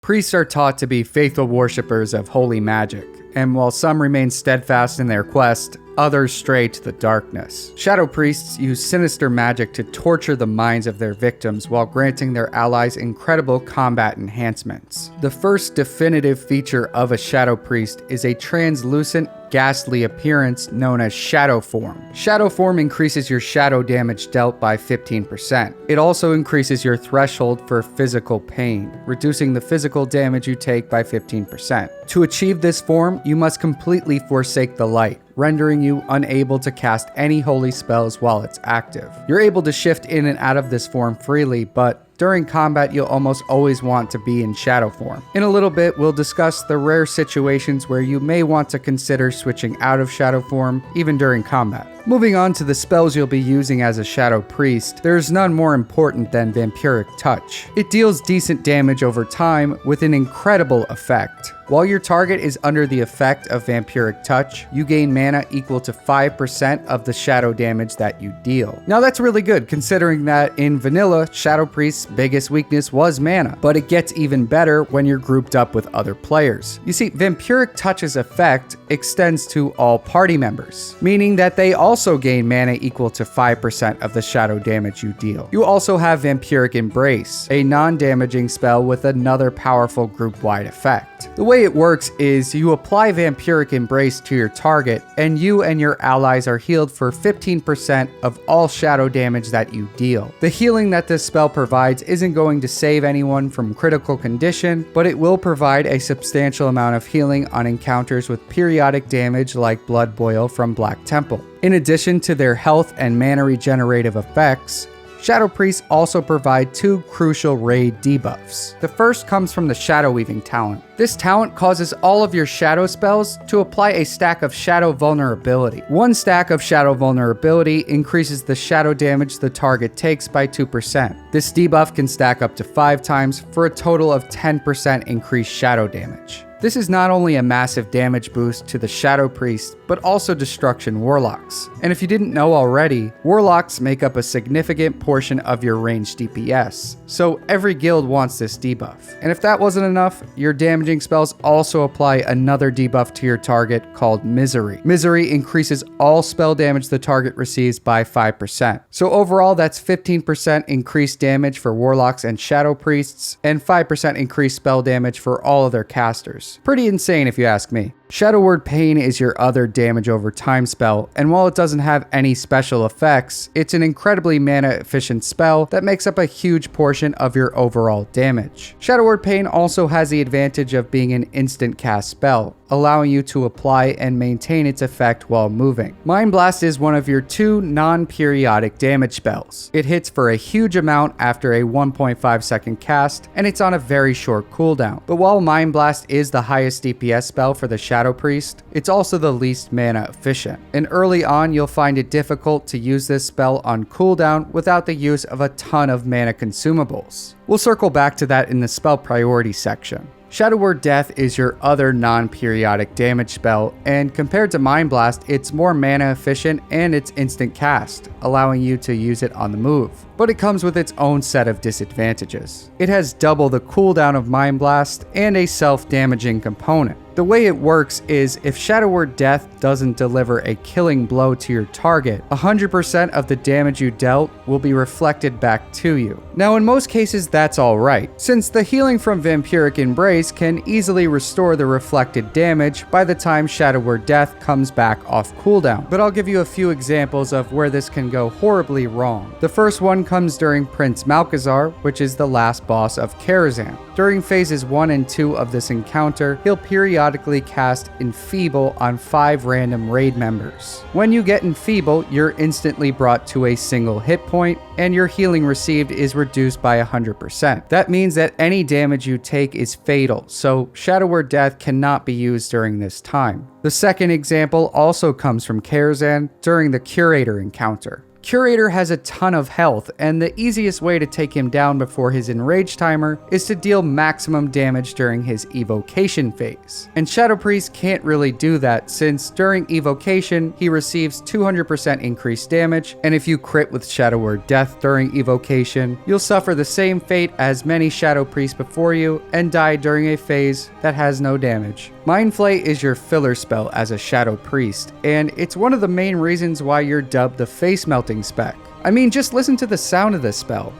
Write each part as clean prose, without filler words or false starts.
Priests are taught to be faithful worshippers of holy magic, and while some remain steadfast in their quest, others stray to the darkness. Shadow priests use sinister magic to torture the minds of their victims while granting their allies incredible combat enhancements. The first definitive feature of a shadow priest is a translucent, ghastly appearance known as shadow form. Shadow form increases your shadow damage dealt by 15%. It also increases your threshold for physical pain, reducing the physical damage you take by 15%. To achieve this form, you must completely forsake the light, rendering you unable to cast any holy spells while it's active. You're able to shift in and out of this form freely, but during combat, you'll almost always want to be in shadow form. In a little bit, we'll discuss the rare situations where you may want to consider switching out of shadow form, even during combat. Moving on to the spells you'll be using as a shadow priest, there's none more important than Vampiric Touch. It deals decent damage over time with an incredible effect. While your target is under the effect of Vampiric Touch, you gain mana equal to 5% of the shadow damage that you deal. Now that's really good, considering that in vanilla, Shadow Priest's biggest weakness was mana, but it gets even better when you're grouped up with other players. You see, Vampiric Touch's effect extends to all party members, meaning that they also gain mana equal to 5% of the shadow damage you deal. You also have Vampiric Embrace, a non-damaging spell with another powerful group-wide effect. The way it works is you apply Vampiric Embrace to your target, and you and your allies are healed for 15% of all shadow damage that you deal. The healing that this spell provides isn't going to save anyone from critical condition, but it will provide a substantial amount of healing on encounters with periodic damage like Blood Boil from Black Temple. In addition to their health and mana regenerative effects, Shadow Priests also provide two crucial raid debuffs. The first comes from the Shadow Weaving talent. This talent causes all of your shadow spells to apply a stack of shadow vulnerability. One stack of shadow vulnerability increases the shadow damage the target takes by 2%. This debuff can stack up to 5 times for a total of 10% increased shadow damage. This is not only a massive damage boost to the Shadow Priest, but also Destruction Warlocks. And if you didn't know already, Warlocks make up a significant portion of your ranged DPS, so every guild wants this debuff. And if that wasn't enough, your damaging spells also apply another debuff to your target called Misery. Misery increases all spell damage the target receives by 5%. So overall, that's 15% increased damage for Warlocks and Shadow Priests, and 5% increased spell damage for all of their casters. Pretty insane if you ask me. Shadow Word Pain is your other damage over time spell, and while it doesn't have any special effects, it's an incredibly mana efficient spell that makes up a huge portion of your overall damage. Shadow Word Pain also has the advantage of being an instant cast spell, allowing you to apply and maintain its effect while moving. Mind Blast is one of your two non-periodic damage spells. It hits for a huge amount after a 1.5 second cast, and it's on a very short cooldown. But while Mind Blast is the highest DPS spell for the Shadow Priest, it's also the least mana efficient. And early on, you'll find it difficult to use this spell on cooldown without the use of a ton of mana consumables. We'll circle back to that in the spell priority section. Shadow Word Death is your other non-periodic damage spell, and compared to Mind Blast, it's more mana efficient and it's instant cast, allowing you to use it on the move. But it comes with its own set of disadvantages. It has double the cooldown of Mind Blast and a self-damaging component. The way it works is if Shadow Word Death doesn't deliver a killing blow to your target, 100% of the damage you dealt will be reflected back to you. Now in most cases that's alright, since the healing from Vampiric Embrace can easily restore the reflected damage by the time Shadow Word Death comes back off cooldown. But I'll give you a few examples of where this can go horribly wrong. The first one comes during Prince Malchezaar, which is the last boss of Karazhan. During phases 1 and 2 of this encounter, he'll periodically cast Enfeeble on 5 random raid members. When you get Enfeeble, you're instantly brought to a single hit point, and your healing received is reduced by 100%. That means that any damage you take is fatal, so Shadow Word Death cannot be used during this time. The second example also comes from Karazhan during the Curator encounter. Curator has a ton of health, and the easiest way to take him down before his enraged timer is to deal maximum damage during his evocation phase. And Shadow Priest can't really do that, since during evocation he receives 200% increased damage, and if you crit with Shadow Word Death during evocation, you'll suffer the same fate as many Shadow Priests before you and die during a phase that has no damage. Mind Flay is your filler spell as a Shadow Priest, and it's one of the main reasons why you're dubbed the face melting spec. I mean, just listen to the sound of this spell.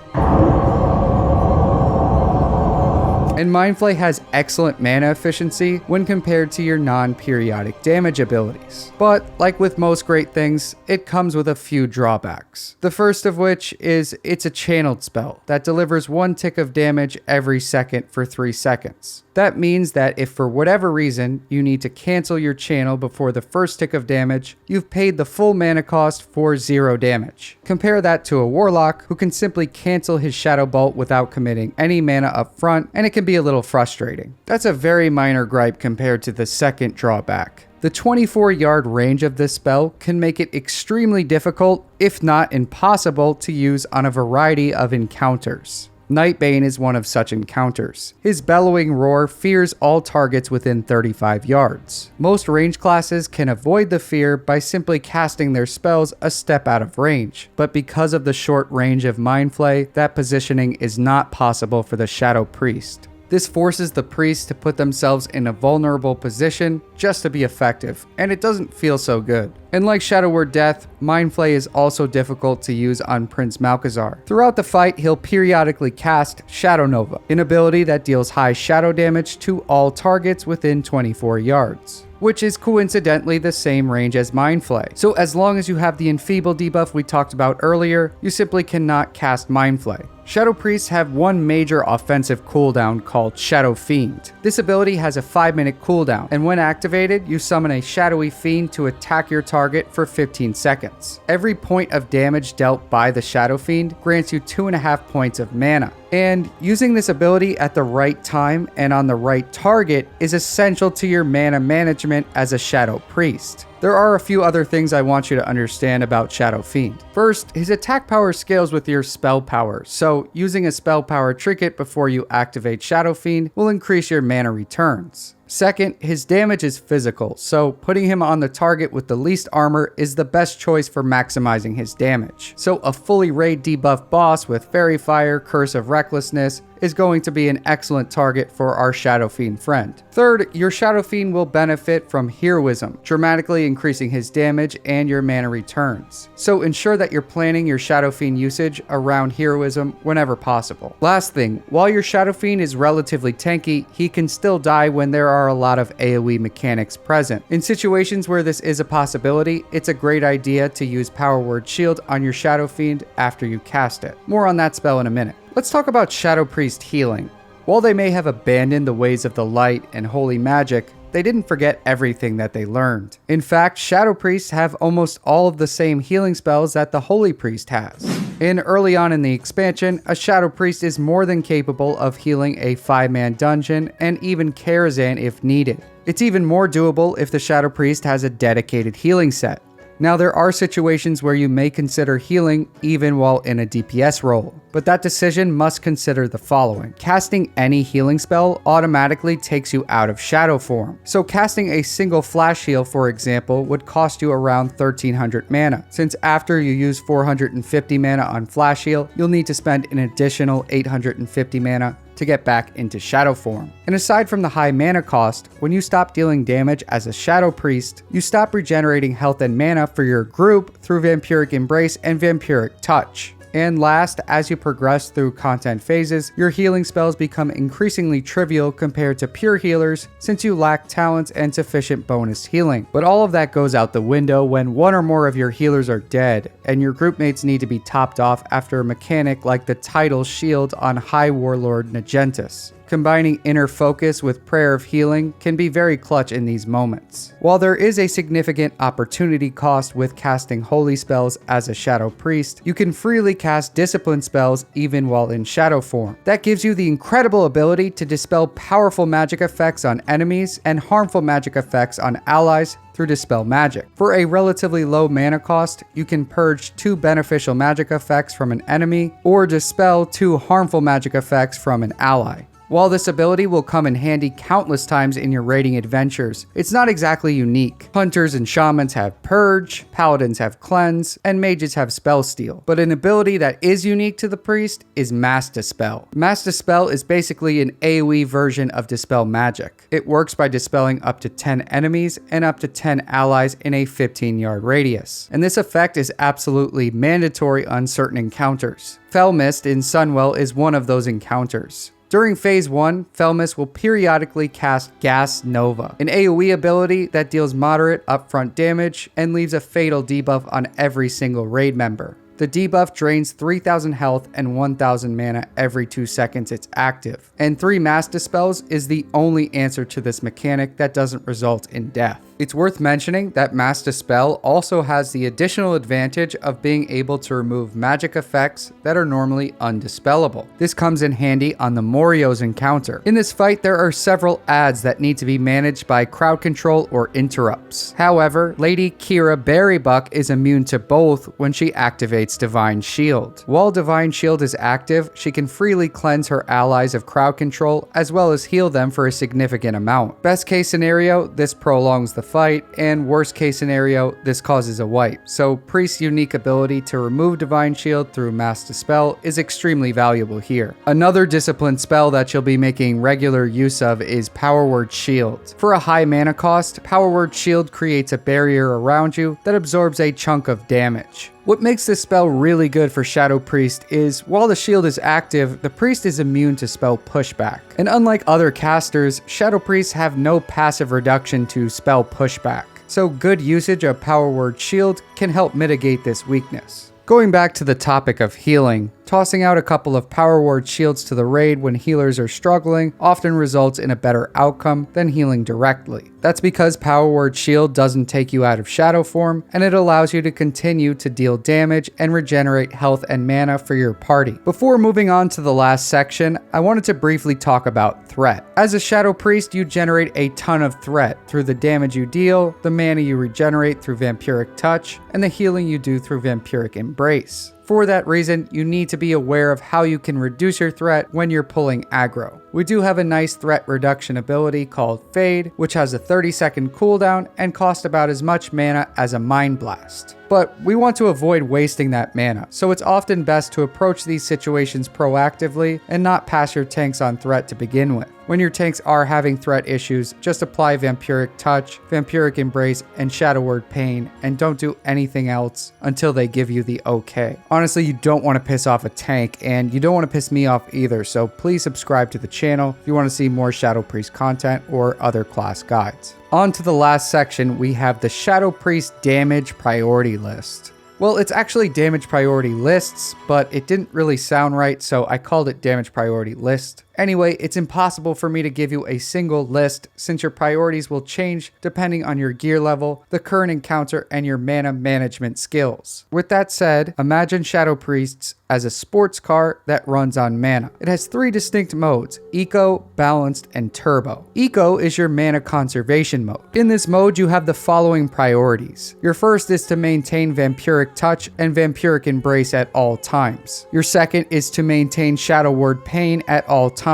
And Mind Flay has excellent mana efficiency when compared to your non-periodic damage abilities. But, like with most great things, it comes with a few drawbacks. The first of which is it's a channeled spell that delivers 1 tick of damage every second for 3 seconds. That means that if for whatever reason you need to cancel your channel before the first tick of damage, you've paid the full mana cost for 0 damage. Compare that to a Warlock who can simply cancel his Shadow Bolt without committing any mana up front, and it can be a little frustrating. That's a very minor gripe compared to the second drawback. The 24-yard range of this spell can make it extremely difficult, if not impossible, to use on a variety of encounters. Nightbane is one of such encounters. His bellowing roar fears all targets within 35 yards. Most range classes can avoid the fear by simply casting their spells a step out of range, but because of the short range of Mind Flay, that positioning is not possible for the Shadow Priest. This forces the priests to put themselves in a vulnerable position just to be effective, and it doesn't feel so good. And like Shadow Word Death, Mind Flay is also difficult to use on Prince Malchezaar. Throughout the fight, he'll periodically cast Shadow Nova, an ability that deals high shadow damage to all targets within 24 yards. Which is coincidentally the same range as Mind Flay. So as long as you have the Enfeeble debuff we talked about earlier, you simply cannot cast Mind Flay. Shadow Priests have one major offensive cooldown called Shadow Fiend. This ability has a 5-minute cooldown, and when activated, you summon a shadowy fiend to attack your target for 15 seconds. Every point of damage dealt by the Shadow Fiend grants you 2.5 points of mana. And using this ability at the right time and on the right target is essential to your mana management as a Shadow Priest. There are a few other things I want you to understand about Shadow Fiend. First, his attack power scales with your spell power, so using a spell power trinket before you activate Shadow Fiend will increase your mana returns. Second, his damage is physical, so putting him on the target with the least armor is the best choice for maximizing his damage. So a fully raid debuff boss with Fairy Fire, Curse of Recklessness is going to be an excellent target for our Shadow Fiend friend. Third, your Shadow Fiend will benefit from Heroism, dramatically increasing his damage and your mana returns. So ensure that you're planning your Shadow Fiend usage around Heroism whenever possible. Last thing, while your Shadow Fiend is relatively tanky, he can still die when there are a lot of AoE mechanics present. In situations where this is a possibility, it's a great idea to use Power Word Shield on your Shadow Fiend after you cast it. More on that spell in a minute. Let's talk about Shadow Priest healing. While they may have abandoned the ways of the light and holy magic, they didn't forget everything that they learned. In fact, Shadow Priests have almost all of the same healing spells that the Holy Priest has. And early on in the expansion, a Shadow Priest is more than capable of healing a 5-man dungeon and even Karazhan if needed. It's even more doable if the Shadow Priest has a dedicated healing set. Now, there are situations where you may consider healing even while in a DPS role, but that decision must consider the following. Casting any healing spell automatically takes you out of shadow form. So casting a single flash heal, for example, would cost you around 1300 mana, since after you use 450 mana on flash heal, you'll need to spend an additional 850 mana to get back into shadow form. And aside from the high mana cost, when you stop dealing damage as a Shadow Priest, you stop regenerating health and mana for your group through Vampiric Embrace and Vampiric Touch. And last, as you progress through content phases, your healing spells become increasingly trivial compared to pure healers since you lack talents and sufficient bonus healing. But all of that goes out the window when one or more of your healers are dead, and your groupmates need to be topped off after a mechanic like the Tidal Shield on High Warlord Nagentis. Combining Inner Focus with Prayer of Healing can be very clutch in these moments. While there is a significant opportunity cost with casting holy spells as a Shadow Priest, you can freely cast discipline spells even while in shadow form. That gives you the incredible ability to dispel powerful magic effects on enemies and harmful magic effects on allies through through Dispel Magic. For a relatively low mana cost, you can purge 2 beneficial magic effects from an enemy, or dispel 2 harmful magic effects from an ally. While this ability will come in handy countless times in your raiding adventures, it's not exactly unique. Hunters and shamans have Purge, paladins have Cleanse, and mages have Spell Steal. But an ability that is unique to the priest is Mass Dispel. Mass Dispel is basically an AoE version of Dispel Magic. It works by dispelling up to 10 enemies and up to 10 allies in a 15-yard radius. And this effect is absolutely mandatory on certain encounters. Fell Mist in Sunwell is one of those encounters. During Phase 1, Felmis will periodically cast Gas Nova, an AoE ability that deals moderate upfront damage and leaves a fatal debuff on every single raid member. The debuff drains 3,000 health and 1,000 mana every 2 seconds it's active, and 3 Mass Dispels is the only answer to this mechanic that doesn't result in death. It's worth mentioning that Mass Dispel also has the additional advantage of being able to remove magic effects that are normally undispellable. This comes in handy on the Morio's encounter. In this fight, there are several adds that need to be managed by crowd control or interrupts. However, Lady Kira Berrybuck is immune to both when she activates Divine Shield. While Divine Shield is active, she can freely cleanse her allies of crowd control as well as heal them for a significant amount. Best case scenario, this prolongs the fight, and worst case scenario, this causes a wipe. So Priest's unique ability to remove Divine Shield through Mass Dispel is extremely valuable here. Another discipline spell that she'll be making regular use of is Power Word Shield. For a high mana cost, Power Word Shield creates a barrier around you that absorbs a chunk of damage. What makes this spell really good for Shadow Priest is, while the shield is active, the priest is immune to spell pushback. And unlike other casters, Shadow Priests have no passive reduction to spell pushback. So good usage of Power Word Shield can help mitigate this weakness. Going back to the topic of healing, tossing out a couple of Power Word Shields to the raid when healers are struggling often results in a better outcome than healing directly. That's because Power Word Shield doesn't take you out of shadow form, and it allows you to continue to deal damage and regenerate health and mana for your party. Before moving on to the last section, I wanted to briefly talk about threat. As a Shadow Priest, you generate a ton of threat through the damage you deal, the mana you regenerate through Vampiric Touch, and the healing you do through Vampiric Embrace. For that reason, you need to be aware of how you can reduce your threat when you're pulling aggro. We do have a nice threat reduction ability called Fade, which has a 30-second cooldown and costs about as much mana as a Mind Blast. But we want to avoid wasting that mana, so it's often best to approach these situations proactively and not pass your tanks on threat to begin with. When your tanks are having threat issues, just apply Vampiric Touch, Vampiric Embrace, and Shadow Word Pain, and don't do anything else until they give you the okay. Honestly, you don't want to piss off a tank, and you don't want to piss me off either, so please subscribe to the channel if you want to see more Shadow Priest content or other class guides. On to the last section, we have the Shadow Priest damage priority list. Well, it's actually damage priority lists, but it didn't really sound right, so I called it damage priority list. Anyway, it's impossible for me to give you a single list since your priorities will change depending on your gear level, the current encounter, and your mana management skills. With that said, imagine Shadow Priests as a sports car that runs on mana. It has 3 distinct modes: Eco, Balanced, and Turbo. Eco is your mana conservation mode. In this mode, you have the following priorities. Your first is to maintain Vampiric Touch and Vampiric Embrace at all times. Your second is to maintain Shadow Word Pain at all times.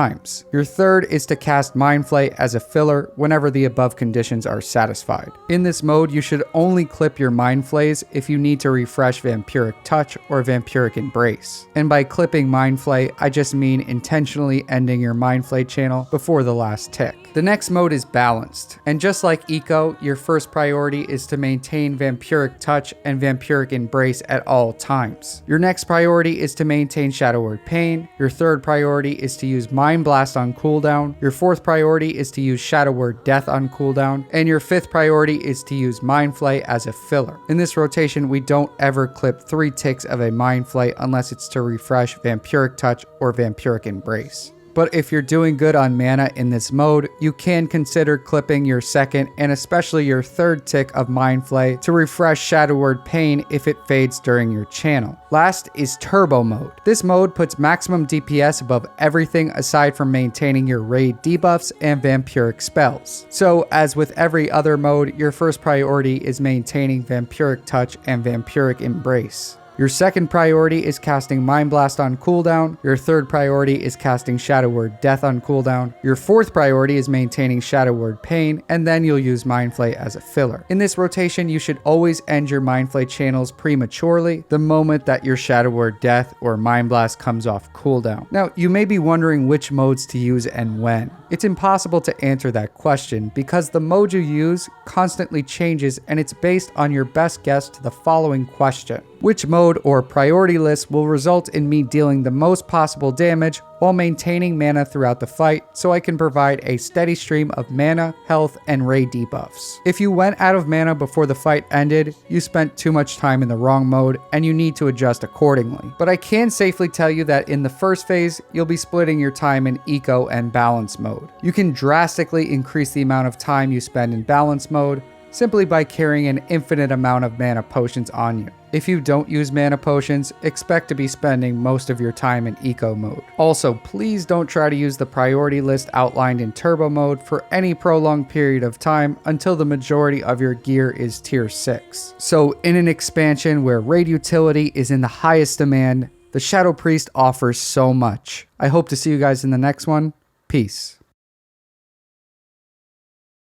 Your third is to cast Mind Flay as a filler whenever the above conditions are satisfied. In this mode, you should only clip your Mind Flays if you need to refresh Vampiric Touch or Vampiric Embrace. And by clipping Mind Flay, I just mean intentionally ending your Mind Flay channel before the last tick. The next mode is Balanced, and just like Eco, your first priority is to maintain Vampiric Touch and Vampiric Embrace at all times. Your next priority is to maintain Shadow Word Pain. Your third priority is to use Mind Blast on cooldown. Your fourth priority is to use Shadow Word Death on cooldown. And your fifth priority is to use Mind Flay as a filler. In this rotation, we don't ever clip 3 ticks of a Mind Flay unless it's to refresh Vampiric Touch or Vampiric Embrace. But if you're doing good on mana in this mode, you can consider clipping your second and especially your third tick of Mind Flay to refresh Shadow Word Pain if it fades during your channel. Last is Turbo mode. This mode puts maximum DPS above everything aside from maintaining your raid debuffs and vampiric spells. So as with every other mode, your first priority is maintaining Vampiric Touch and Vampiric Embrace. Your second priority is casting Mind Blast on cooldown. Your third priority is casting Shadow Word Death on cooldown. Your fourth priority is maintaining Shadow Word Pain, and then you'll use Mind Flay as a filler. In this rotation, you should always end your Mind Flay channels prematurely the moment that your Shadow Word Death or Mind Blast comes off cooldown. Now, you may be wondering which modes to use and when. It's impossible to answer that question because the mode you use constantly changes and it's based on your best guess to the following question. Which mode or priority list will result in me dealing the most possible damage while maintaining mana throughout the fight so I can provide a steady stream of mana, health, and raid debuffs. If you went out of mana before the fight ended, you spent too much time in the wrong mode and you need to adjust accordingly. But I can safely tell you that in the first phase, you'll be splitting your time in eco and balance mode. You can drastically increase the amount of time you spend in balance mode simply by carrying an infinite amount of mana potions on you. If you don't use mana potions, expect to be spending most of your time in eco mode. Also, please don't try to use the priority list outlined in turbo mode for any prolonged period of time until the majority of your gear is tier 6. So in an expansion where raid utility is in the highest demand, the Shadow Priest offers so much. I hope to see you guys in the next one. Peace.